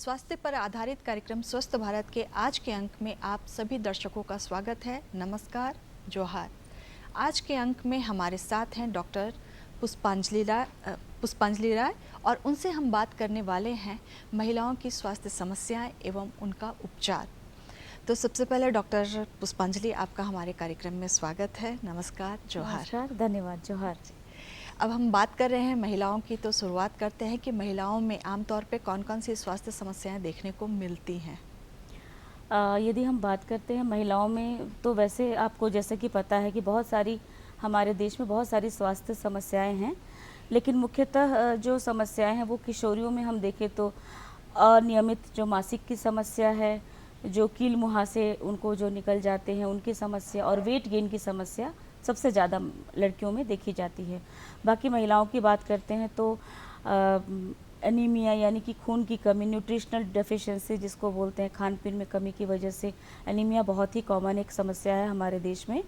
स्वास्थ्य पर आधारित कार्यक्रम स्वस्थ भारत के आज के अंक में आप सभी दर्शकों का स्वागत है। नमस्कार, जोहार। आज के अंक में हमारे साथ हैं डॉक्टर पुष्पांजलि राय और उनसे हम बात करने वाले हैं महिलाओं की स्वास्थ्य समस्याएं एवं उनका उपचार। तो सबसे पहले डॉक्टर पुष्पांजलि, आपका हमारे कार्यक्रम में स्वागत है। नमस्कार, जोहार। नमस्कार, धन्यवाद, जोहार। अब हम बात कर रहे हैं महिलाओं की, तो शुरुआत करते हैं कि महिलाओं में आमतौर पे कौन कौन सी स्वास्थ्य समस्याएं देखने को मिलती हैं। यदि हम बात करते हैं महिलाओं में, तो वैसे आपको जैसे कि पता है कि बहुत सारी हमारे देश में बहुत सारी स्वास्थ्य समस्याएं हैं, लेकिन मुख्यतः जो समस्याएं हैं वो किशोरियों में हम देखें तो अनियमित जो मासिक की समस्या है, जो कील मुहासे उनको जो निकल जाते हैं उनकी समस्या, और वेट गेन की समस्या सबसे ज़्यादा लड़कियों में देखी जाती है। बाकी महिलाओं की बात करते हैं तो एनीमिया यानी कि खून की कमी, न्यूट्रिशनल डेफिशिएंसी जिसको बोलते हैं, खान पीन में कमी की वजह से एनीमिया बहुत ही कॉमन एक समस्या है हमारे देश में।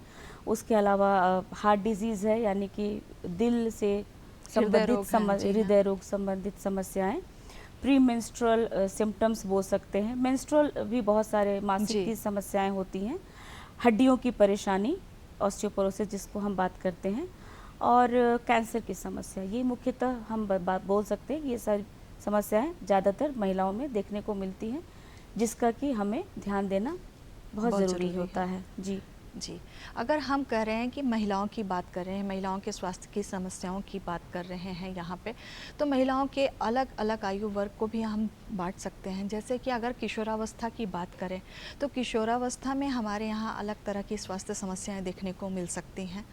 उसके अलावा हार्ट डिजीज़ है, यानी कि दिल से संबंधित हृदय रोग संबंधित समस्याएं, प्री मेंस्ट्रुअल सिम्टम्स बोल सकते हैं। मेंस्ट्रुअल भी बहुत सारे मासिक की समस्याएं होती हैं। हड्डियों की परेशानी, ऑस्टियोपोरोसिस जिसको हम बात करते हैं, और कैंसर की समस्या, ये मुख्यतः हम बोल सकते हैं ये सारी समस्याएं ज़्यादातर महिलाओं में देखने को मिलती हैं, जिसका कि हमें ध्यान देना बहुत ज़रूरी होता है। जी, अगर हम कह रहे हैं कि महिलाओं की बात कर रहे हैं, महिलाओं के स्वास्थ्य की समस्याओं की बात कर रहे हैं यहाँ पे, तो महिलाओं के अलग अलग आयु वर्ग को भी हम बांट सकते हैं। जैसे कि अगर किशोरावस्था की बात करें तो किशोरावस्था में हमारे यहाँ अलग तरह की स्वास्थ्य समस्याएं देखने को मिल सकती हैं।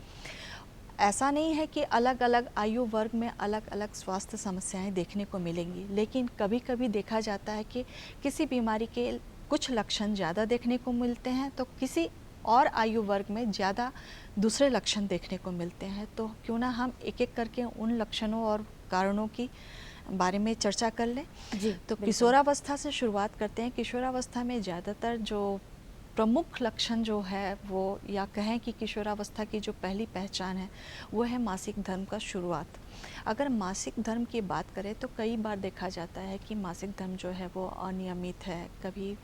ऐसा नहीं है कि अलग अलग आयु वर्ग में अलग अलग स्वास्थ्य समस्याएं देखने को मिलेंगी, लेकिन कभी कभी देखा जाता है कि किसी बीमारी के कुछ लक्षण ज़्यादा देखने को मिलते हैं तो किसी और आयु वर्ग में ज़्यादा दूसरे लक्षण देखने को मिलते हैं। तो क्यों ना हम एक एक करके उन लक्षणों और कारणों की बारे में चर्चा कर लें। जी, तो किशोरावस्था से शुरुआत करते हैं। किशोरावस्था में ज़्यादातर जो प्रमुख लक्षण जो है वो, या कहें कि किशोरावस्था की जो पहली पहचान है वो है मासिक धर्म का शुरुआत। अगर मासिक धर्म की बात करें तो कई बार देखा जाता है कि मासिक धर्म जो है वो अनियमित है। कभी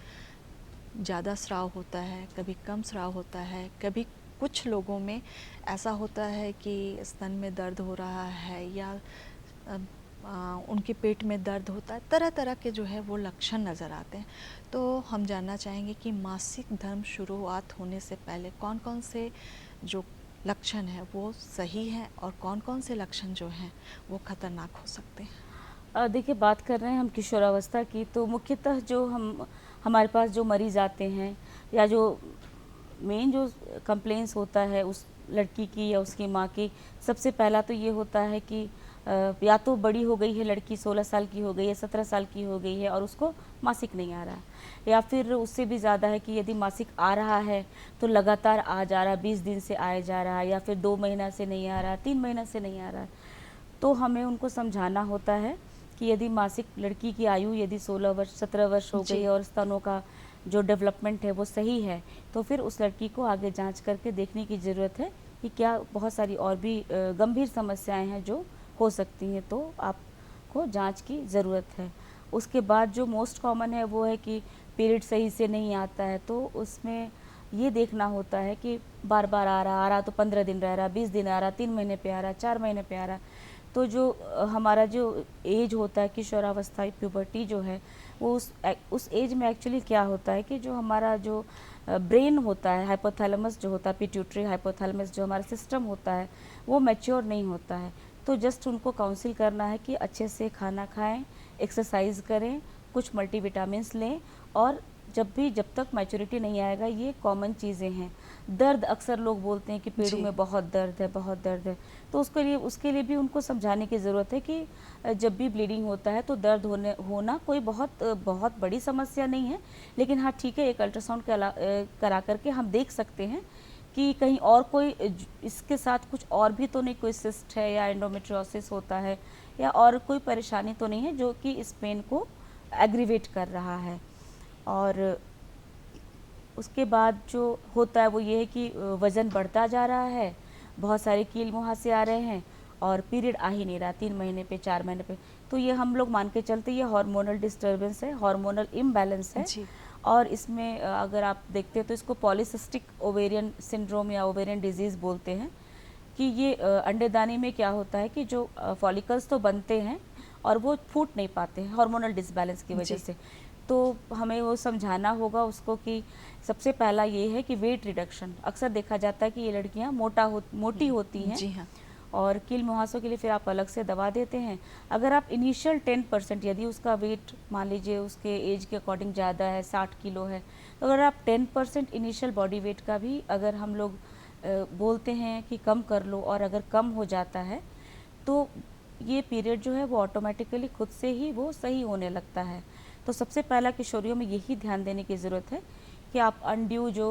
ज़्यादा स्राव होता है, कभी कम स्राव होता है, कभी कुछ लोगों में ऐसा होता है कि स्तन में दर्द हो रहा है या उनके पेट में दर्द होता है। तरह तरह के जो है वो लक्षण नज़र आते हैं। तो हम जानना चाहेंगे कि मासिक धर्म शुरुआत होने से पहले कौन कौन से जो लक्षण हैं वो सही हैं और कौन कौन से लक्षण जो हैं वो खतरनाक हो सकते हैं। देखिए, बात कर रहे हैं हम किशोरावस्था की, तो मुख्यतः जो हमारे पास जो मरीज़ आते हैं, या जो मेन जो कंप्लेंट्स होता है उस लड़की की या उसकी माँ की, सबसे पहला तो ये होता है कि या तो बड़ी हो गई है लड़की, 16 साल की हो गई है, 17 साल की हो गई है और उसको मासिक नहीं आ रहा है, या फिर उससे भी ज़्यादा है कि यदि मासिक आ रहा है तो लगातार आ जा रहा है, 20 दिन से आए जा रहा है, या फिर 2 महीना से नहीं आ रहा, 3 महीना से नहीं आ रहा है। तो हमें उनको समझाना होता है कि यदि मासिक लड़की की आयु यदि 16 वर्ष 17 वर्ष हो गई है और स्तनों का जो डेवलपमेंट है वो सही है, तो फिर उस लड़की को आगे जांच करके देखने की ज़रूरत है कि क्या बहुत सारी और भी गंभीर समस्याएं हैं जो हो सकती हैं, तो आपको जांच की ज़रूरत है। उसके बाद जो मोस्ट कॉमन है वो है कि पीरियड सही से नहीं आता है, तो उसमें ये देखना होता है कि बार बार आ रहा तो 15 दिन रह रहा, 20 दिन आ रहा, 3 महीने पे आ रहा, 4 महीने पे आ रहा। तो जो हमारा जो एज होता है किशोरावस्था, प्यूबर्टी जो है, वो उस एज में एक्चुअली क्या होता है कि जो हमारा जो ब्रेन होता है, हाइपोथैलेमस जो होता है, पिट्यूटरी हाइपोथैलेमस जो हमारा सिस्टम होता है, वो मैच्योर नहीं होता है। तो जस्ट उनको काउंसिल करना है कि अच्छे से खाना खाएं, एक्सरसाइज करें, कुछ मल्टीविटामिन्स लें, और जब तक मैच्योरिटी नहीं आएगा, ये कॉमन चीज़ें हैं। दर्द, अक्सर लोग बोलते हैं कि पेड़ों में बहुत दर्द है, बहुत दर्द है, तो उसके लिए भी उनको समझाने की ज़रूरत है कि जब भी ब्लीडिंग होता है तो दर्द होना कोई बहुत बड़ी समस्या नहीं है, लेकिन हाँ ठीक है, एक अल्ट्रासाउंड करा करके हम देख सकते हैं कि कहीं और कोई इसके साथ कुछ और भी तो नहीं, कोई सिस्ट है या एंडोमेट्रियोसिस होता है या और कोई परेशानी तो नहीं है जो कि इस पेन को एग्रीवेट कर रहा है। और उसके बाद जो होता है वो ये है कि वज़न बढ़ता जा रहा है, बहुत सारे कील मुहासे आ रहे हैं, और पीरियड आ ही नहीं रहा 3 महीने पे 4 महीने पे, तो ये हम लोग मान के चलते ये हार्मोनल डिस्टर्बेंस है, हार्मोनल इम्बैलेंस है। जी। और इसमें अगर आप देखते हैं तो इसको पॉलीसिस्टिक ओवेरियन सिंड्रोम या ओवेरियन डिजीज़ बोलते हैं कि ये अंडेदानी में क्या होता है कि जो फॉलिकल्स तो बनते हैं और वो फूट नहीं पाते हैं हार्मोनल डिसबैलेंस की वजह जी। से। तो हमें वो समझाना होगा उसको कि सबसे पहला ये है कि वेट रिडक्शन। अक्सर देखा जाता है कि ये लड़कियां मोटी होती हैं जी हाँ। और कील मुहासों के लिए फिर आप अलग से दवा देते हैं। अगर आप इनिशियल 10% यदि उसका वेट मान लीजिए उसके एज के अकॉर्डिंग ज़्यादा है 60 किलो है, तो अगर आप 10% इनिशियल बॉडी वेट का भी अगर हम लोग बोलते हैं कि कम कर लो और अगर कम हो जाता है तो ये पीरियड जो है वो ऑटोमेटिकली खुद से ही वो सही होने लगता है। तो सबसे पहला किशोरियों में यही ध्यान देने की ज़रूरत है कि आप अनड्यू जो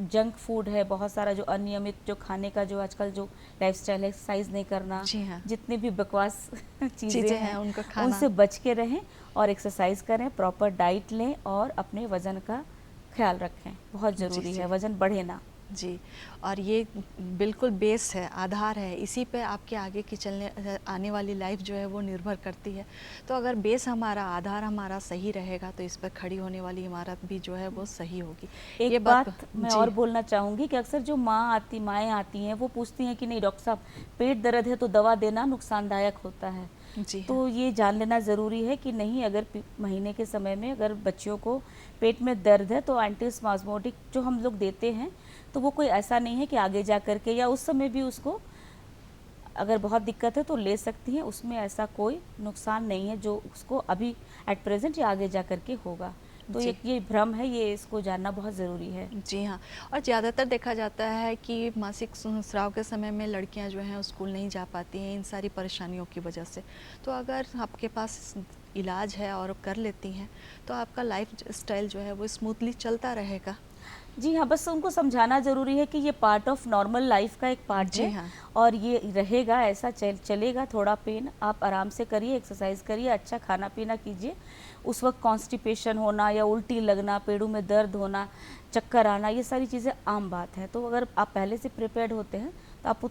जंक फूड है, बहुत सारा जो अनियमित जो खाने का जो आजकल जो लाइफस्टाइल है, एक्सरसाइज नहीं करना, जी हाँ। जितने भी बकवास चीज़ें चीज़ें हैं हैं उनका खाना। उनसे बच के रहें और एक्सरसाइज करें, प्रॉपर डाइट लें और अपने वज़न का ख्याल रखें। बहुत जी, ज़रूरी जी। है, वज़न बढ़े ना। जी। और ये बिल्कुल बेस है, आधार है, इसी पे आपके आगे की आने वाली लाइफ जो है वो निर्भर करती है। तो अगर बेस हमारा, आधार हमारा सही रहेगा तो इस पर खड़ी होने वाली इमारत भी जो है वो सही होगी। ये एक बात मैं जी। और बोलना चाहूँगी कि अक्सर जो माएँ आती हैं वो पूछती हैं कि नहीं डॉक्टर साहब, पेट दर्द है तो दवा देना नुकसानदायक होता है। जी हाँ। तो ये जान लेना ज़रूरी है कि नहीं, अगर महीने के समय में अगर बच्चियों को पेट में दर्द है तो एंटीस्पाज़मोटिक जो हम लोग देते हैं तो वो कोई ऐसा नहीं है कि आगे जा कर के या उस समय भी उसको अगर बहुत दिक्कत है तो ले सकती हैं, उसमें ऐसा कोई नुकसान नहीं है जो उसको अभी एट प्रेजेंट या आगे जा कर के होगा। तो जी। ये भ्रम है, ये इसको जानना बहुत ज़रूरी है। जी हाँ। और ज़्यादातर देखा जाता है कि मासिक स्राव के समय में लड़कियां जो हैं स्कूल नहीं जा पाती हैं इन सारी परेशानियों की वजह से। तो अगर आपके पास इलाज है और कर लेती हैं तो आपका लाइफ स्टाइल जो है वो स्मूथली चलता रहेगा। जी हाँ, बस उनको समझाना ज़रूरी है कि ये पार्ट ऑफ नॉर्मल लाइफ का एक पार्ट जी है हाँ। और ये रहेगा, ऐसा चलेगा। थोड़ा पेन आप आराम से करिए, एक्सरसाइज करिए, अच्छा खाना पीना कीजिए। उस वक्त कॉन्स्टिपेशन होना या उल्टी लगना, पेड़ों में दर्द होना, चक्कर आना, ये सारी चीज़ें आम बात है। तो अगर आप पहले से प्रिपेयर्ड होते हैं तो आप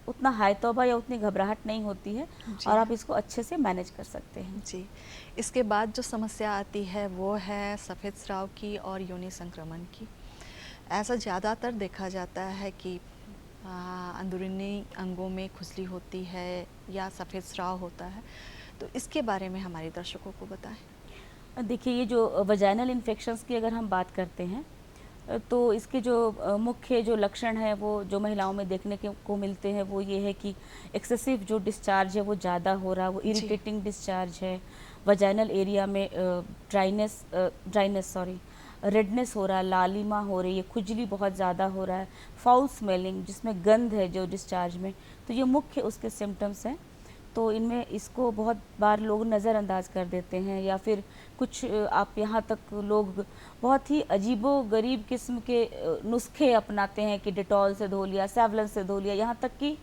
उतना हाय तौबा या उतनी घबराहट नहीं होती है जी और हाँ। आप इसको अच्छे से मैनेज कर सकते हैं। जी। इसके बाद जो समस्या आती है वो है सफ़ेद स्राव की और योनि संक्रमण की। ऐसा ज़्यादातर देखा जाता है कि अंदरूनी अंगों में खुजली होती है या सफ़ेद स्राव होता है। तो इसके बारे में हमारे दर्शकों को बताएं। देखिए, ये जो वजाइनल इन्फेक्शंस की अगर हम बात करते हैं तो इसके जो मुख्य जो लक्षण हैं वो जो महिलाओं में देखने को मिलते हैं वो ये है कि एक्सेसिव जो डिस्चार्ज है वो ज़्यादा हो रहा है, वो जी। इरिटेटिंग डिस्चार्ज है। वजाइनल एरिया में ड्राइनेस रेडनेस हो रहा है, लालिमा हो रही है, खुजली बहुत ज़्यादा हो रहा है, फाउल स्मेलिंग जिसमें गंध है जो डिस्चार्ज में। तो ये मुख्य उसके सिम्टम्स हैं। तो इनमें इसको बहुत बार लोग नज़रअंदाज कर देते हैं या फिर कुछ आप यहाँ तक लोग बहुत ही अजीबो गरीब किस्म के नुस्खे अपनाते हैं कि डिटॉल से धो लिया, सेवलन से धो लिया, यहाँ तक कि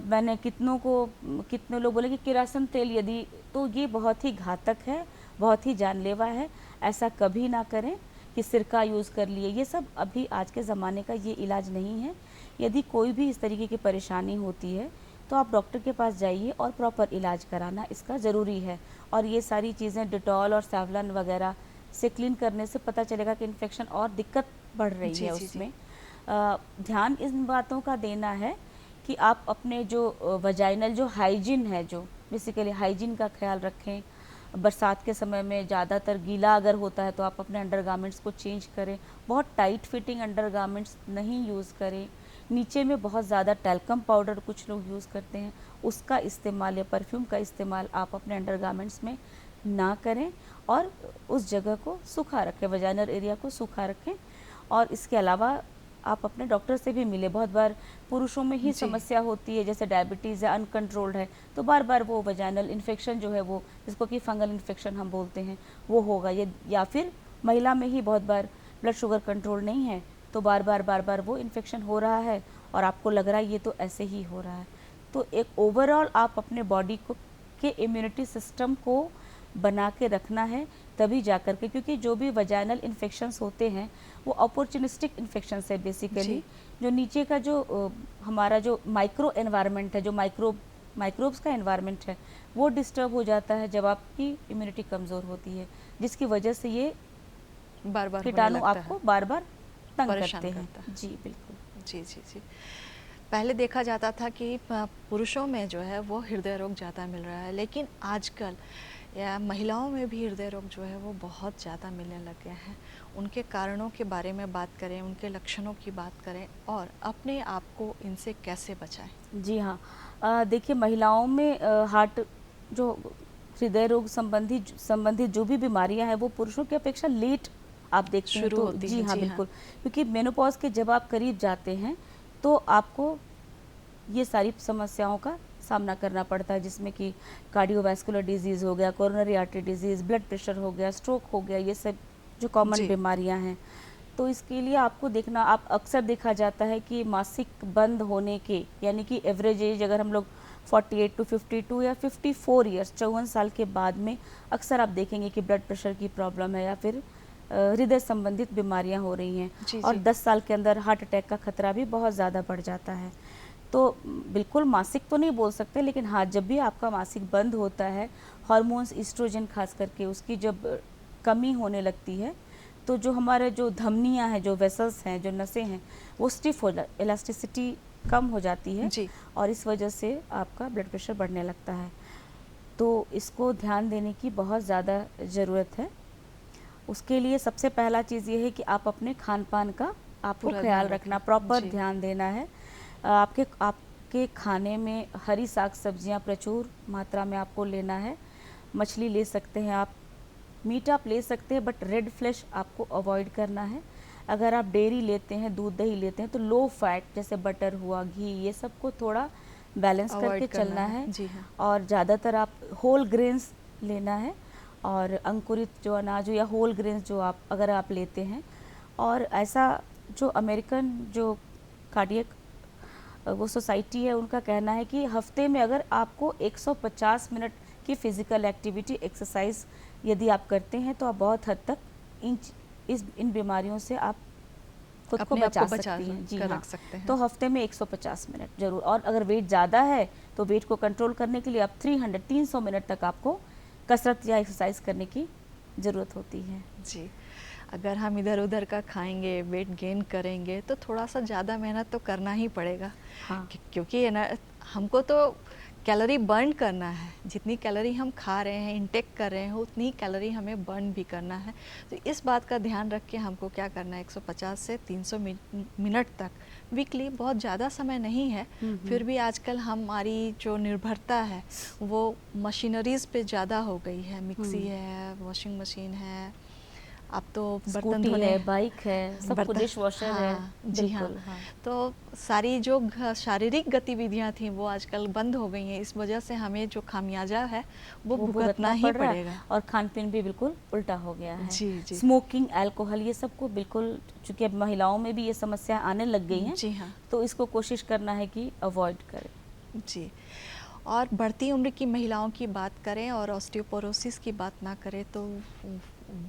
मैंने कितने लोग बोले कि किरासन तेल यदि, तो ये बहुत ही घातक है, बहुत ही जानलेवा है। ऐसा कभी ना करें कि सिरका यूज़ कर लिए, ये सब अभी आज के ज़माने का ये इलाज नहीं है। यदि कोई भी इस तरीके की परेशानी होती है तो आप डॉक्टर के पास जाइए और प्रॉपर इलाज कराना इसका ज़रूरी है। और ये सारी चीज़ें डिटॉल और सेवलन वगैरह से क्लीन करने से पता चलेगा कि इन्फेक्शन और दिक्कत बढ़ रही जी, है जी, जी। उसमें। ध्यान इन बातों का देना है कि आप अपने जो वजाइनल जो हाइजीन है, जो बेसिकली हाइजीन का ख्याल रखें। बरसात के समय में ज़्यादातर गीला अगर होता है तो आप अपने अंडरगारमेंट्स को चेंज करें, बहुत टाइट फिटिंग अंडरगारमेंट्स नहीं यूज़ करें। नीचे में बहुत ज़्यादा टैल्कम पाउडर कुछ लोग यूज़ करते हैं, उसका इस्तेमाल या परफ्यूम का इस्तेमाल आप अपने अंडरगारमेंट्स में ना करें और उस जगह को सूखा रखें, वजाइनल एरिया को सूखा रखें। और इसके अलावा आप अपने डॉक्टर से भी मिले। बहुत बार पुरुषों में ही जी। समस्या होती है, जैसे डायबिटीज़ या अनकंट्रोल्ड है तो बार बार वो वजाइनल इन्फेक्शन जो है वो, जिसको कि फंगल इन्फेक्शन हम बोलते हैं, वो होगा। ये या फिर महिला में ही बहुत बार ब्लड शुगर कंट्रोल नहीं है तो बार बार वो इन्फेक्शन हो रहा है और आपको लग रहा है ये तो ऐसे ही हो रहा है। तो एक ओवरऑल आप अपने बॉडी को के इम्यूनिटी सिस्टम को बना के रखना है तभी जा कर के, क्योंकि जो भी वजाइनल इन्फेक्शंस होते हैं वो अपॉर्चुनिस्टिक इन्फेक्शंस है बेसिकली, जो नीचे का जो हमारा जो माइक्रो एनवायरनमेंट है, जो माइक्रोब्स का एनवायरनमेंट है, वो डिस्टर्ब हो जाता है जब आपकी इम्यूनिटी कमज़ोर होती है, जिसकी वजह से ये बार बार होने कीटाणु लगता आपको है, बार बार तंग परेशान करते हैं। करता है। जी बिल्कुल। जी जी जी। पहले देखा जाता था कि पुरुषों में जो है वो हृदय रोग ज़्यादा मिल रहा है, लेकिन आजकल या महिलाओं में भी हृदय रोग जो है वो बहुत ज़्यादा मिलने लग गए हैं। उनके कारणों के बारे में बात करें, उनके लक्षणों की बात करें और अपने आप को इनसे कैसे बचाएं। जी हाँ, देखिए महिलाओं में हार्ट जो हृदय रोग संबंधित जो भी बीमारियां हैं वो पुरुषों की अपेक्षा लेट आप देखते हैं। शुरू तो होती जी है, हाँ जी हाँ। बिल्कुल, क्योंकि मेनोपॉज के जब आप करीब जाते हैं तो आपको ये सारी समस्याओं का सामना करना पड़ता है, जिसमें कि कार्डियोवैस्कुलर डिजीज़ हो गया, coronary artery disease, blood pressure हो गया, स्ट्रोक हो गया, ये सब जो कॉमन जी बीमारियां हैं। तो इसके लिए आपको देखना, आप अक्सर देखा जाता है कि मासिक बंद होने के, यानी कि एवरेज एज अगर हम लोग 48 टू 52 या 54 ईयर्स 54 साल के बाद में अक्सर आप देखेंगे कि ब्लड प्रेशर की प्रॉब्लम है या फिर हृदय संबंधित बीमारियां हो रही हैं। जी और जी 10 साल के अंदर हार्ट अटैक का खतरा भी बहुत ज़्यादा बढ़ जाता है। तो बिल्कुल मासिक तो नहीं बोल सकते, लेकिन हाँ, जब भी आपका मासिक बंद होता है, हार्मोन्स ईस्ट्रोजन खास करके उसकी जब कमी होने लगती है, तो जो हमारे जो धमनियाँ हैं, जो वेसल्स हैं, जो नसें हैं, वो स्टिफ हो इलास्टिसिटी कम हो जाती है जी। और इस वजह से आपका ब्लड प्रेशर बढ़ने लगता है। तो इसको ध्यान देने की बहुत ज़्यादा ज़रूरत है। उसके लिए सबसे पहला चीज़ ये है कि आप अपने खान पान का आपको पूरा ख्याल ध्यान रखना, रखें। प्रॉपर जी ध्यान देना है। आपके खाने में हरी साग सब्जियां प्रचुर मात्रा में आपको लेना है। मछली ले सकते हैं आप, मीट आप ले सकते हैं, बट रेड फ्लैश आपको अवॉइड करना है। अगर आप डेयरी लेते हैं, दूध दही लेते हैं, तो लो फैट जैसे बटर हुआ, घी, ये सब को थोड़ा बैलेंस अवॉइड करके करना चलना है। जी हाँ। और ज़्यादातर आप होल ग्रेन्स लेना है, और अंकुरित जो अनाज हो या होल ग्रेन्स जो आप अगर आप लेते हैं। और ऐसा जो अमेरिकन जो कार्डियक वो सोसाइटी है, उनका कहना है कि हफ्ते में अगर आपको 150 मिनट की फ़िज़िकल एक्टिविटी, एक्सरसाइज यदि आप करते हैं, तो आप बहुत हद तक इन बीमारियों से आप खुद को अपने आप बचा को बचा सकती हैं। जी कर हाँ, रख सकते तो हैं। हफ्ते में 150 मिनट ज़रूर। और अगर वेट ज़्यादा है तो वेट को कंट्रोल करने के लिए आप 300 मिनट तक आपको कसरत या एक्सरसाइज करने की ज़रूरत होती है। जी। अगर हम इधर-उधर का खाएँगे, वेट गेन करेंगे तो थोड़ा-सा ज़्यादा मेहनत तो करना ही पड़ेगा। हाँ, क्योंकि है ना, हमको तो कैलोरी बर्न करना है। जितनी कैलोरी हम खा रहे हैं, इनटेक कर रहे हैं, उतनी कैलोरी हमें बर्न भी करना है। तो इस बात का ध्यान रख के हमको क्या करना है, 150 से 300 मिनट तक वीकली, बहुत ज़्यादा समय नहीं है। फिर भी आजकल हमारी जो निर्भरता है वो मशीनरीज़ पे ज़्यादा हो गई है। मिक्सी है, वॉशिंग मशीन है, अब तो बर्तन स्कूटी धोने, है, बाइक है, सबको बर्तन, डिश वॉशर है। हाँ जी हाँ। बिल्कुल, हाँ। तो सारी जो शारीरिक गतिविधियां थी वो आजकल बंद हो गई हैं। इस वजह से हमें जो खामियाजा है वो वो भुगतना भुगतना ही पड़ रहा है, पड़ेगा। और खान पीन भी बिल्कुल उल्टा हो गया है। जी जी। स्मोकिंग, अल्कोहल, ये सबको बिल्कुल, चूँकि अब महिलाओं में भी ये समस्या आने लग गई हैं, जी हाँ। तो इसको कोशिश करना है कि अवॉइड करें। जी। और बढ़ती उम्र की महिलाओं की बात करें और ऑस्टियोपोरोसिस की बात ना करें तो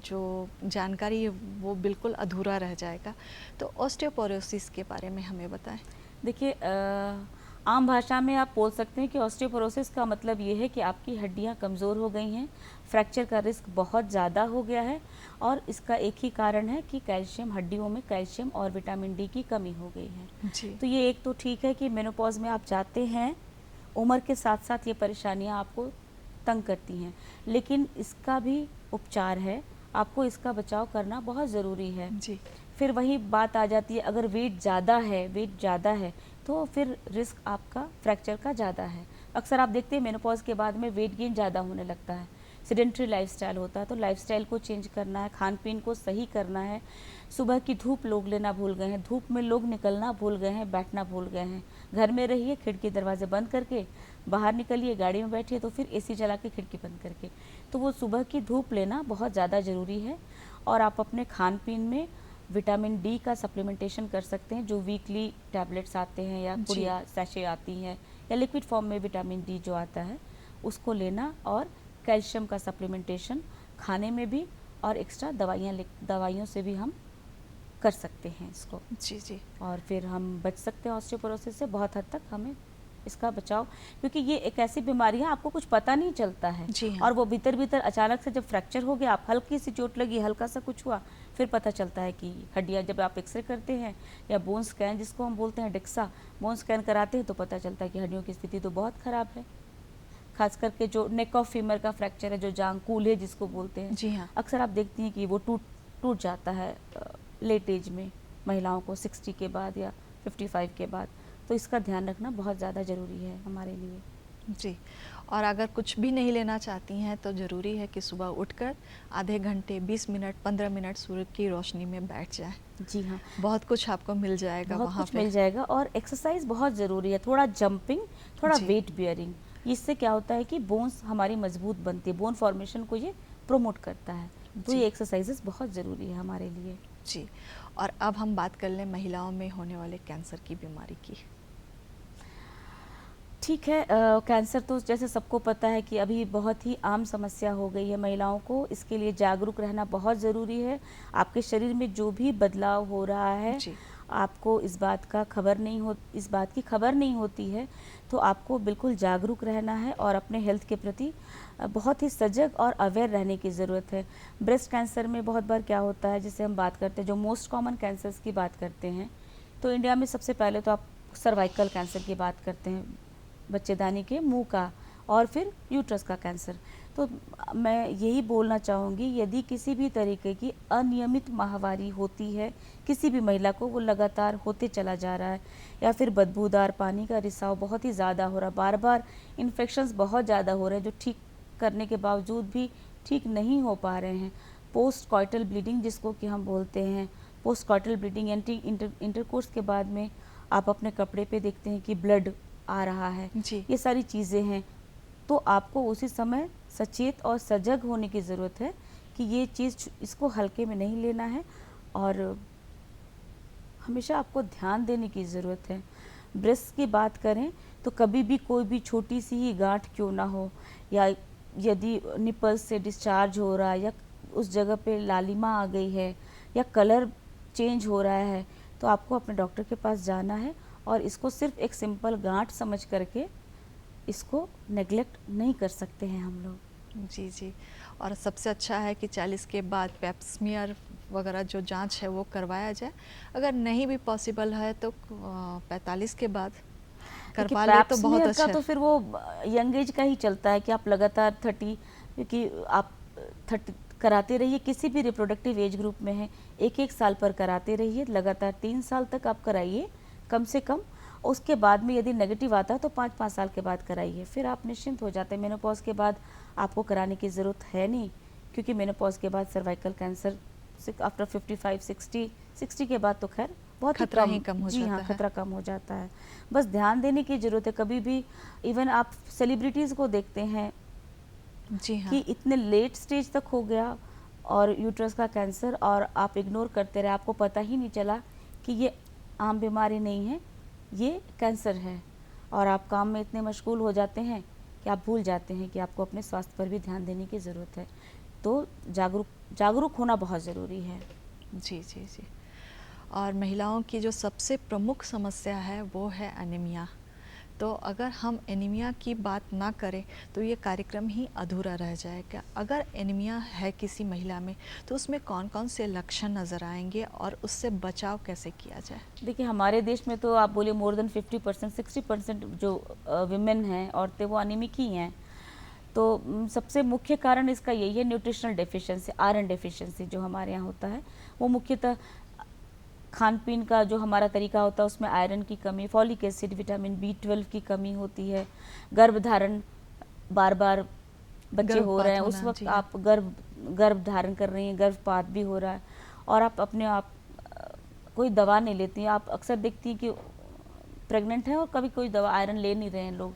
जो जानकारी है वो बिल्कुल अधूरा रह जाएगा। तो ऑस्टियोपोरोसिस के बारे में हमें बताएं। देखिए, आम भाषा में आप बोल सकते हैं कि ऑस्टियोपोरोसिस का मतलब ये है कि आपकी हड्डियां कमज़ोर हो गई हैं, फ्रैक्चर का रिस्क बहुत ज़्यादा हो गया है, और इसका एक ही कारण है कि कैल्शियम, हड्डियों में कैल्शियम और विटामिन डी की कमी हो गई है। जी तो ये एक तो ठीक है कि मेनोपॉज में आप जाते हैं, उम्र के साथ साथ ये परेशानियां आपको तंग करती हैं, लेकिन इसका भी उपचार है, आपको इसका बचाव करना बहुत ज़रूरी है। जी फिर वही बात आ जाती है, अगर वेट ज़्यादा है तो फिर रिस्क आपका फ्रैक्चर का ज़्यादा है। अक्सर आप देखते हैं मेनोपॉज के बाद में वेट गेन ज़्यादा होने लगता है। सेडेंट्री लाइफस्टाइल होता है, तो लाइफस्टाइल को चेंज करना है, खान पीन को सही करना है। सुबह की धूप लोग लेना भूल गए हैं, धूप में लोग निकलना भूल गए हैं, बैठना भूल गए हैं। घर में रहिए, खिड़की दरवाजे बंद करके, बाहर निकलिए, गाड़ी में बैठिए तो फिर एसी चला के, खिड़की बंद करके। तो वो सुबह की धूप लेना बहुत ज़्यादा ज़रूरी है। और आप अपने खान पीन में विटामिन डी का सप्लीमेंटेशन कर सकते हैं, जो वीकली टैबलेट्स आते हैं या जी पुड़िया सैशे आती हैं, या लिक्विड फॉर्म में विटामिन डी जो आता है उसको लेना, और कैल्शियम का सप्लीमेंटेशन खाने में भी, और एक्स्ट्रा दवाइयों से भी हम कर सकते हैं इसको, जी, जी। और फिर हम बच सकते हैं ऑस्टियोपोरोसिस से। बहुत हद तक हमें इसका बचाव, क्योंकि ये एक ऐसी बीमारी है आपको कुछ पता नहीं चलता है, जी हाँ। और वो भीतर भीतर अचानक से जब फ्रैक्चर हो गया, आप हल्की सी चोट लगी, हल्का सा कुछ हुआ, फिर पता चलता है कि हड्डियाँ, जब आप एक्सरे करते हैं या बोन स्कैन जिसको हम बोलते हैं डिक्सा, बोन स्कैन कराते हैं तो पता चलता है कि हड्डियों की स्थिति तो बहुत ख़राब है। खास करके जो नेक ऑफ फीमर का फ्रैक्चर है, जो जांग कूल्हे जिसको बोलते हैं, जी हाँ। अक्सर आप देखती हैं कि वो टूट टूट जाता है लेट एज में, महिलाओं को 60 के बाद या 55 के बाद। तो इसका ध्यान रखना बहुत ज़्यादा ज़रूरी है हमारे लिए। जी। और अगर कुछ भी नहीं लेना चाहती हैं तो ज़रूरी है कि सुबह उठकर आधे घंटे, 20 मिनट, 15 मिनट सूरज की रोशनी में बैठ जाएँ। जी हाँ, बहुत कुछ आपको मिल जाएगा बहुत वहाँ कुछ पे। मिल जाएगा, और एक्सरसाइज बहुत ज़रूरी है, थोड़ा जंपिंग, थोड़ा जी। Wait bearing. इससे क्या होता है कि बोन्स हमारी मजबूत बनती है, बोन फॉर्मेशन को ये प्रोमोट करता है। तो जी। ये एक्सरसाइजेस बहुत ज़रूरी है हमारे लिए। जी। और अब हम बात कर लें महिलाओं में होने वाले कैंसर की बीमारी की। ठीक है, कैंसर तो जैसे सबको पता है कि अभी बहुत ही आम समस्या हो गई है महिलाओं को। इसके लिए जागरूक रहना बहुत ज़रूरी है। आपके शरीर में जो भी बदलाव हो रहा है, जी। आपको इस बात की खबर नहीं होती है, तो आपको बिल्कुल जागरूक रहना है और अपने हेल्थ के प्रति बहुत ही सजग और अवेयर रहने की ज़रूरत है। ब्रेस्ट कैंसर में बहुत बार क्या होता है, जिसे हम बात करते हैं, जो मोस्ट कॉमन कैंसर्स की बात करते हैं, तो इंडिया में सबसे पहले तो आप सर्वाइकल कैंसर की बात करते हैं, बच्चेदानी के मुंह का, और फिर यूट्रस का कैंसर। तो मैं यही बोलना चाहूँगी, यदि किसी भी तरीके की अनियमित माहवारी होती है किसी भी महिला को, वो लगातार होते चला जा रहा है, या फिर बदबूदार पानी का रिसाव बहुत ही ज़्यादा हो रहा है, बार बार इन्फेक्शंस बहुत ज़्यादा हो रहे हैं जो ठीक करने के बावजूद भी ठीक नहीं हो पा रहे हैं, पोस्ट कॉइटल ब्लीडिंग जिसको कि हम बोलते हैं, पोस्ट कॉइटल ब्लीडिंग इंटरकोर्स के बाद में आप अपने कपड़े पे देखते हैं कि ब्लड आ रहा है, जी। ये सारी चीज़ें हैं। तो आपको उसी समय सचेत और सजग होने की ज़रूरत है कि ये चीज़, इसको हल्के में नहीं लेना है, और हमेशा आपको ध्यान देने की ज़रूरत है। ब्रेस्ट की बात करें तो कभी भी कोई भी छोटी सी ही गांठ क्यों ना हो, या यदि निपल्स से डिस्चार्ज हो रहा है, या उस जगह पे लालिमा आ गई है, या कलर चेंज हो रहा है, तो आपको अपने डॉक्टर के पास जाना है, और इसको सिर्फ एक सिंपल गांठ समझ करके इसको नेग्लेक्ट नहीं कर सकते हैं हम लोग। जी, जी। और सबसे अच्छा है कि 40 के बाद पेप्समियर वगैरह जो जांच है वो करवाया जाए। अगर नहीं भी पॉसिबल है तो 45 के बाद देखिए, करवा ले पैप तो बहुत स्मीयर का अच्छा तो है। फिर वो यंग एज का ही चलता है कि आप लगातार 30, क्योंकि आप 30 कराते रहिए, किसी भी रिप्रोडक्टिव एज ग्रुप में है, एक एक साल पर कराते रहिए, लगातार 3 साल तक आप कराइए कम से कम। उसके बाद में यदि नेगेटिव आता है तो 5-5 साल के बाद कराइए, फिर आप निश्चिंत हो जाते हैं। मेनोपॉज के बाद आपको कराने की ज़रूरत है नहीं, क्योंकि मेनोपॉज के बाद सर्वाइकल कैंसर आफ्टर 55-60 के बाद तो खैर बहुत ही खतरा कम, ही कम हो जी हाँ, जाता है। खतरा कम हो जाता है। बस ध्यान देने की ज़रूरत है। कभी भी इवन आप सेलिब्रिटीज़ को देखते हैं जी कि हाँ। इतने लेट स्टेज तक हो गया और यूट्रस का कैंसर, और आप इग्नोर करते रहे, आपको पता ही नहीं चला कि ये आम बीमारी नहीं है, ये कैंसर है, और आप काम में इतने मशगूल हो जाते हैं कि आप भूल जाते हैं कि आपको अपने स्वास्थ्य पर भी ध्यान देने की ज़रूरत है। तो जागरूक होना बहुत ज़रूरी है। जी, जी, जी। और महिलाओं की जो सबसे प्रमुख समस्या है वो है एनीमिया। तो अगर हम एनीमिया की बात ना करें तो ये कार्यक्रम ही अधूरा रह जाएगा। अगर एनीमिया है किसी महिला में तो उसमें कौन-कौन से लक्षण नज़र आएंगे और उससे बचाव कैसे किया जाए? देखिए, हमारे देश में तो आप बोलिए मोर देन 50%, 60% जो विमेन हैं, औरतें, वो अनिमिक ही हैं। तो सबसे मुख्य कारण इसका यही है, न्यूट्रिशनल डेफिशिएंसी, आयरन डेफिशिएंसी जो हमारे यहाँ होता है। वो मुख्यतः खान पीन का जो हमारा तरीका होता है उसमें आयरन की कमी, फॉलिक एसिड, विटामिन B12 की कमी होती है। गर्भधारण, बार बार बच्चे हो रहे गर्भपात हैं, उस होना, वक्त जी हाँ। आप गर्भ धारण कर रही हैं, गर्भपात भी हो रहा है, और आप अपने आप कोई दवा नहीं लेती हैं। आप अक्सर देखती हैं कि प्रेग्नेंट है और कभी कोई दवा, आयरन ले नहीं रहे हैं लोग।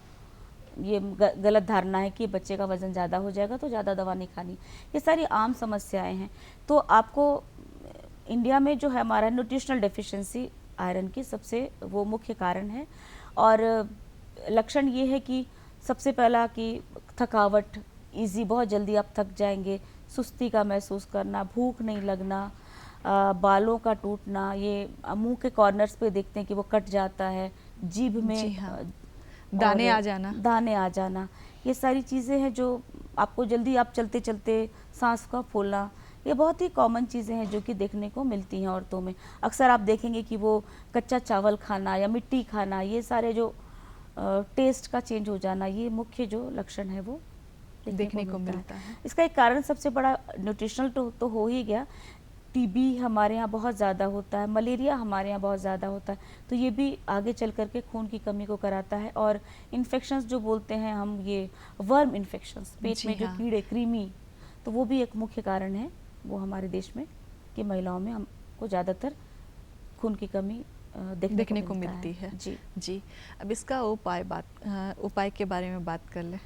ये गलत धारणा है कि बच्चे का वज़न ज़्यादा हो जाएगा तो ज़्यादा दवा नहीं खानी। ये सारी आम समस्याएं हैं। तो आपको इंडिया में जो है हमारा न्यूट्रिशनल डेफिशिएंसी आयरन की सबसे वो मुख्य कारण है। और लक्षण ये है कि सबसे पहला कि थकावट, बहुत जल्दी आप थक जाएंगे, सुस्ती का महसूस करना, भूख नहीं लगना, बालों का टूटना, ये मुंह के कॉर्नर्स पे देखते हैं कि वो कट जाता है, जीभ में जी हाँ, दाने और आ जाना। दाने आ जाना, ये सारी चीज़ें हैं जो आपको जल्दी, आप चलते चलते सांस का फूलना, ये बहुत ही कॉमन चीज़ें हैं जो कि देखने को मिलती हैं औरतों में। अक्सर आप देखेंगे कि वो कच्चा चावल खाना या मिट्टी खाना, ये सारे जो टेस्ट का चेंज हो जाना, ये मुख्य जो लक्षण है वो देखने को मिलता है। इसका एक कारण सबसे बड़ा न्यूट्रिशनल तो हो ही गया। टीबी हमारे यहाँ बहुत ज़्यादा होता है, मलेरिया हमारे यहाँ बहुत ज़्यादा होता है, तो ये भी आगे चल कर के खून की कमी को कराता है। और इन्फेक्शंस जो बोलते हैं हम, ये वर्म इन्फेक्शंस, पेट जी में जो हाँ। कीड़े, कृमि, तो वो भी एक मुख्य कारण है वो हमारे देश में कि महिलाओं में हमको ज़्यादातर खून की कमी देखने को मिलती है। जी जी, अब इसका उपाय के बारे में बात कर लें।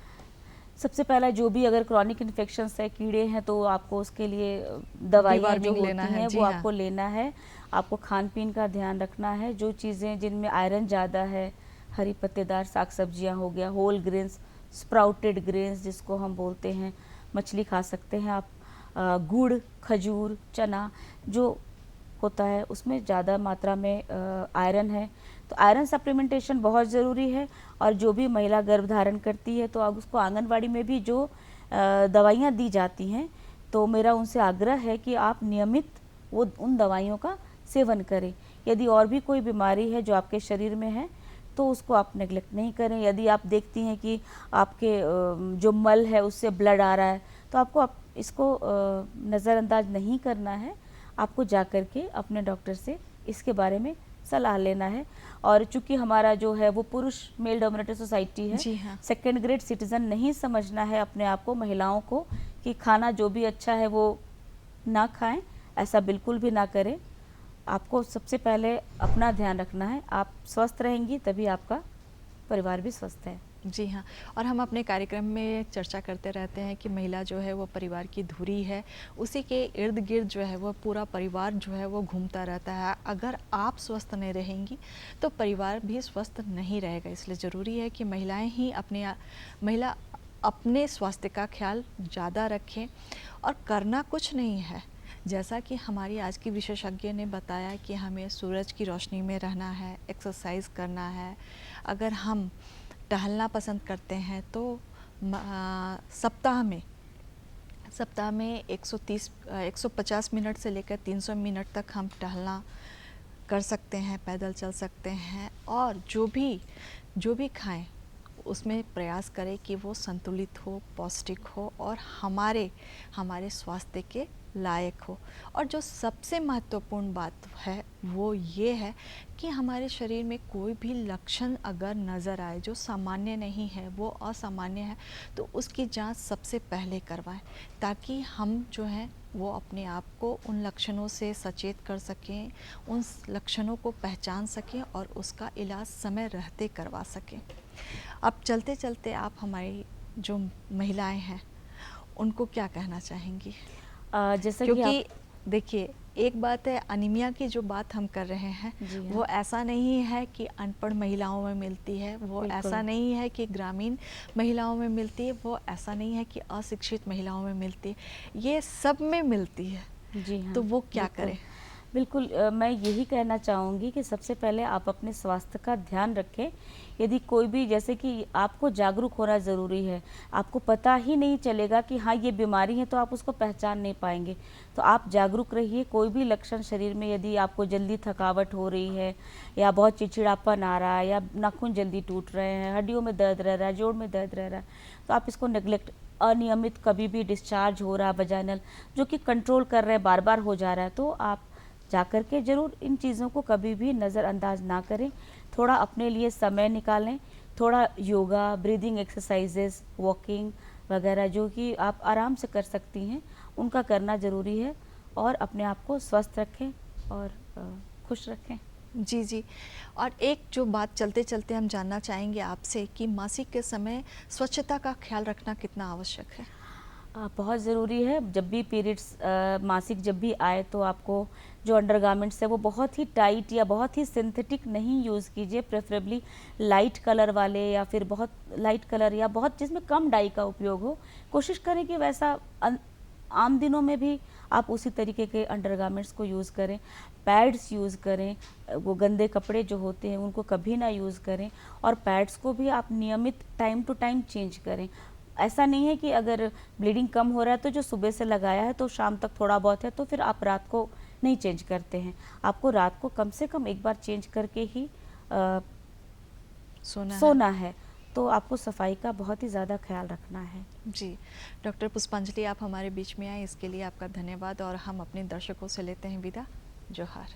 सबसे पहला, जो भी अगर क्रॉनिक इन्फेक्शंस है, कीड़े हैं, तो आपको उसके लिए दवाइयाँ जो डिवॉर्मिंग लेना होती है, हैं जी वो हाँ। आपको लेना है। आपको खान पीन का ध्यान रखना है, जो चीज़ें जिनमें आयरन ज़्यादा है, हरी पत्तेदार साग सब्जियाँ हो गया, होल ग्रेन्स, स्प्राउटेड ग्रेन्स जिसको हम बोलते हैं, मछली खा सकते हैं आप, गुड़, खजूर, चना जो होता है उसमें ज़्यादा मात्रा में आयरन है, तो आयरन सप्लीमेंटेशन बहुत ज़रूरी है। और जो भी महिला गर्भ धारण करती है तो अब उसको आंगनवाड़ी में भी जो दवाइयाँ दी जाती हैं, तो मेरा उनसे आग्रह है कि आप नियमित वो उन दवाइयों का सेवन करें। यदि और भी कोई बीमारी है जो आपके शरीर में है तो उसको आप नेग्लेक्ट नहीं करें। यदि आप देखती हैं कि आपके जो मल है उससे ब्लड आ रहा है, तो आपको इसको नज़रअंदाज नहीं करना है, आपको जा कर के अपने डॉक्टर से इसके बारे में सलाह लेना है। और चूंकि हमारा जो है वो पुरुष मेल डोमिनेटेड सोसाइटी है, जी हाँ। सेकेंड ग्रेड सिटीजन नहीं समझना है अपने आप को, महिलाओं को, कि खाना जो भी अच्छा है वो ना खाएं, ऐसा बिल्कुल भी ना करें। आपको सबसे पहले अपना ध्यान रखना है, आप स्वस्थ रहेंगी तभी आपका परिवार भी स्वस्थ है। जी हाँ, और हम अपने कार्यक्रम में चर्चा करते रहते हैं कि महिला जो है वो परिवार की धुरी है, उसी के इर्द गिर्द जो है वो पूरा परिवार जो है वो घूमता रहता है। अगर आप स्वस्थ नहीं रहेंगी तो परिवार भी स्वस्थ नहीं रहेगा, इसलिए ज़रूरी है कि महिला अपने स्वास्थ्य का ख्याल ज़्यादा रखें। और करना कुछ नहीं है, जैसा कि हमारी आज की विशेषज्ञ ने बताया कि हमें सूरज की रोशनी में रहना है, एक्सरसाइज करना है। अगर हम टहलना पसंद करते हैं तो सप्ताह में 150 मिनट से लेकर 300 मिनट तक हम टहलना कर सकते हैं, पैदल चल सकते हैं। और जो भी खाएं उसमें प्रयास करें कि वो संतुलित हो, पौष्टिक हो और हमारे स्वास्थ्य के लायक हो। और जो सबसे महत्वपूर्ण बात है वो ये है कि हमारे शरीर में कोई भी लक्षण अगर नज़र आए जो सामान्य नहीं है, वो असामान्य है, तो उसकी जांच सबसे पहले करवाएं, ताकि हम जो हैं वो अपने आप को उन लक्षणों से सचेत कर सकें, उन लक्षणों को पहचान सकें और उसका इलाज समय रहते करवा सकें। अब चलते चलते आप हमारी जो महिलाएं हैं उनको क्या कहना चाहेंगी? जैसा कि क्योंकि देखिए, एक बात है अनीमिया की जो बात हम कर रहे हैं, हाँ। वो ऐसा नहीं है कि अनपढ़ महिलाओं में मिलती है, वो ऐसा नहीं है कि ग्रामीण महिलाओं में मिलती है, वो ऐसा नहीं है कि अशिक्षित महिलाओं में मिलती है, ये सब में मिलती है। जी हाँ, तो वो क्या करें? बिल्कुल मैं यही कहना चाहूँगी कि सबसे पहले आप अपने स्वास्थ्य का ध्यान रखें। यदि कोई भी, जैसे कि आपको जागरूक होना ज़रूरी है, आपको पता ही नहीं चलेगा कि हाँ ये बीमारी है, तो आप उसको पहचान नहीं पाएंगे। तो आप जागरूक रहिए। कोई भी लक्षण शरीर में, यदि आपको जल्दी थकावट हो रही है या बहुत चिड़चिड़ापन आ रहा है या नाखून जल्दी टूट रहे हैं, हड्डियों में दर्द रह रहा है, जोड़ में दर्द रह रहा है, तो आप इसको नेग्लेक्ट, अनियमित कभी भी डिस्चार्ज हो रहा है वजाइनल, जो कि कंट्रोल कर रहे हैं, बार बार हो जा रहा है, तो आप जाकर के ज़रूर इन चीज़ों को कभी भी नज़रअंदाज ना करें। थोड़ा अपने लिए समय निकालें, थोड़ा योगा, ब्रीदिंग एक्सरसाइजेस, वॉकिंग वगैरह जो कि आप आराम से कर सकती हैं, उनका करना ज़रूरी है। और अपने आप को स्वस्थ रखें और खुश रखें। जी जी। और एक जो बात चलते चलते हम जानना चाहेंगे आपसे कि मासिक के समय स्वच्छता का ख्याल रखना कितना आवश्यक है? बहुत ज़रूरी है। जब भी पीरियड्स, मासिक जब भी आए, तो आपको जो अंडरगारमेंट्स है वो बहुत ही टाइट या बहुत ही सिंथेटिक नहीं यूज़ कीजिए, प्रेफरेबली लाइट कलर वाले, या फिर बहुत लाइट कलर या बहुत जिसमें कम डाई का उपयोग हो। कोशिश करें कि वैसा आम दिनों में भी आप उसी तरीके के अंडरगारमेंट्स को यूज़ करें, पैड्स यूज़ करें, वो गंदे कपड़े जो होते हैं उनको कभी ना यूज़ करें, और पैड्स को भी आप नियमित टाइम टू टाइम चेंज करें। ऐसा नहीं है कि अगर ब्लीडिंग कम हो रहा है तो जो सुबह से लगाया है तो शाम तक थोड़ा बहुत है तो फिर आप रात को नहीं चेंज करते हैं। आपको रात को कम से कम एक बार चेंज करके ही सोना है। तो आपको सफाई का बहुत ही ज़्यादा ख्याल रखना है। जी, डॉक्टर पुष्पांजलि, आप हमारे बीच में आए इसके लिए आपका धन्यवाद, और हम अपने दर्शकों से लेते हैं विदा। जोहार।